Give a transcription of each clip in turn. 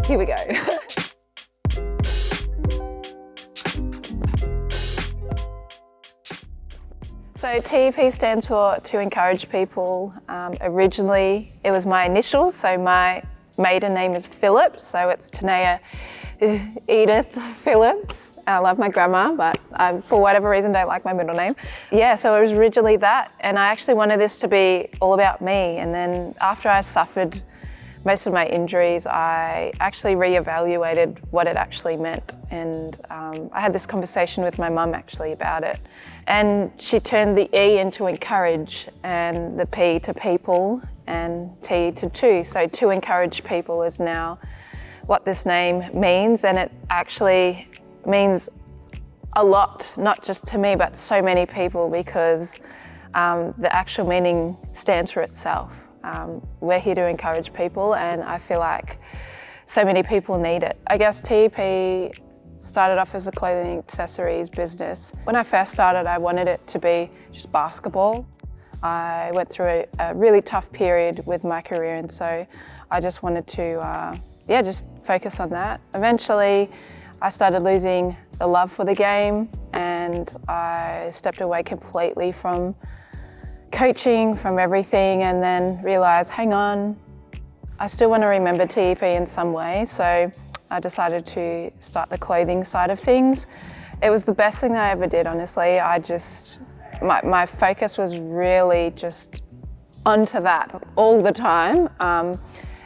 Here we go. So TEP stands for To Encourage People. Originally, it was my initials, so my maiden name is Phillips, so it's Tenaya Edith Phillips. I love my grandma, but I, for whatever reason, don't like my middle name. Yeah, so it was originally that, and I actually wanted this to be all about me. And then after I suffered most of my injuries, I actually reevaluated what it actually meant. And I had this conversation with my mum actually about it. And she turned the E into encourage and the P to people and T to two. So To Encourage People is now what this name means, and it actually means a lot, not just to me, but so many people, because the actual meaning stands for itself. We're here to encourage people, and I feel like so many people need it. I guess TEP started off as a clothing accessories business. When I first started, I wanted it to be just basketball. I went through a really tough period with my career, and so I just wanted to just focus on that. Eventually, I started losing the love for the game, and I stepped away completely from coaching, from everything, and then realized, hang on, I still want to remember TEP in some way. So I decided to start the clothing side of things. It was the best thing that I ever did, honestly. My focus was really just onto that all the time.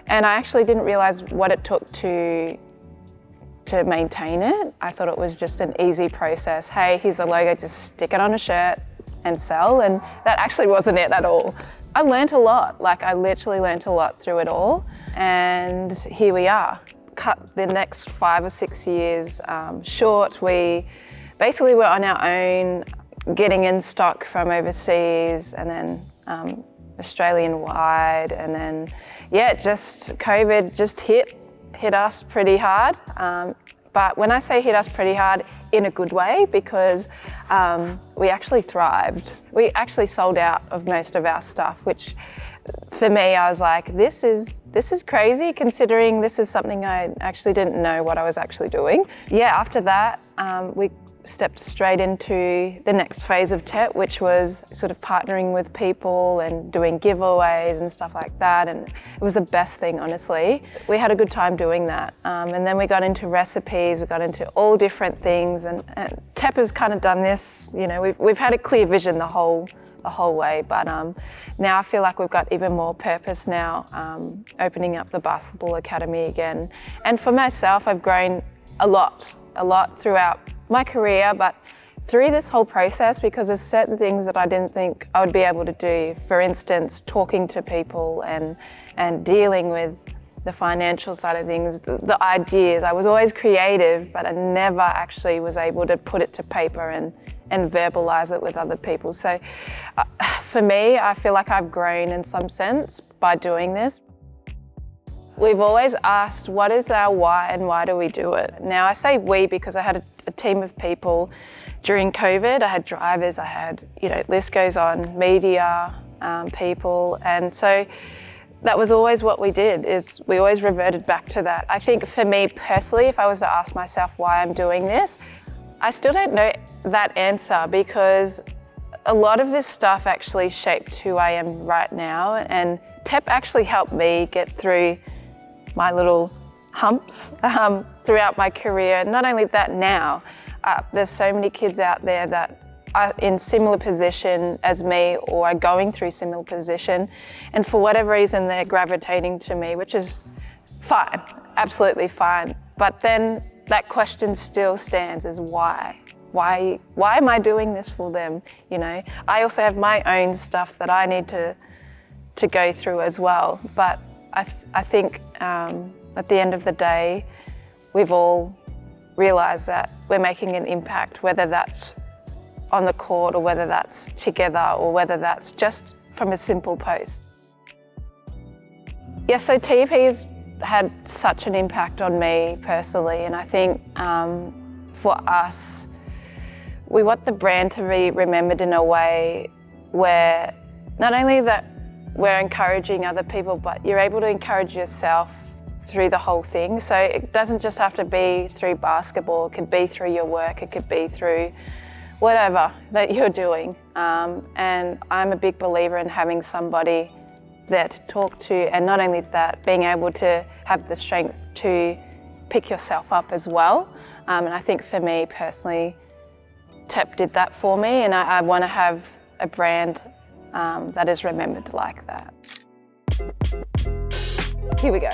And I actually didn't realize what it took to maintain it. I thought it was just an easy process. Hey, here's a logo, just stick it on a shirt and sell. And that actually wasn't it at all. I learned a lot. I literally learned a lot through it all. And here we are. Cut the next 5 or 6 years short. We basically were on our own, getting in stock from overseas, and then Australian wide, and then just COVID just hit us pretty hard. But when I say hit us pretty hard, in a good way, because we actually thrived. We actually sold out of most of our stuff, which for me, I was like, this is crazy, considering this is something I actually didn't know what I was actually doing. Yeah, after that, we stepped straight into the next phase of TEP, which was sort of partnering with people and doing giveaways and stuff like that. And it was the best thing, honestly. We had a good time doing that. And then we got into recipes, we got into all different things. And TEP has kind of done this, we've had a clear vision the whole way, but now I feel like we've got even more purpose now, opening up the basketball academy again. And for myself, I've grown a lot throughout my career, but through this whole process, because there's certain things that I didn't think I would be able to do. For instance, talking to people and dealing with the financial side of things, the ideas. I was always creative, but I never actually was able to put it to paper and verbalize it with other people. So for me, I feel like I've grown in some sense by doing this. We've always asked, what is our why and why do we do it? Now I say we because I had a team of people during COVID. I had drivers, I had, list goes on, media people. And so that was always what we did, is we always reverted back to that. I think for me personally, if I was to ask myself why I'm doing this, I still don't know that answer, because a lot of this stuff actually shaped who I am right now. And TEP actually helped me get through my little humps throughout my career. Not only that, now there's so many kids out there that are in similar position as me or are going through similar position, and for whatever reason they're gravitating to me, which is fine, absolutely fine. But then that question still stands, is why? Why am I doing this for them? I also have my own stuff that I need to go through as well. But I think at the end of the day, we've all realised that we're making an impact, whether that's on the court or whether that's together or whether that's just from a simple post. Yeah, so TEP's had such an impact on me personally, and I think for us, we want the brand to be remembered in a way where not only that we're encouraging other people, but you're able to encourage yourself through the whole thing. So it doesn't just have to be through basketball, it could be through your work, it could be through whatever that you're doing. And I'm a big believer in having somebody there to talk to, and not only that, being able to have the strength to pick yourself up as well. And I think for me personally, TEP did that for me, and I want to have a brand that is remembered like that. Here we go.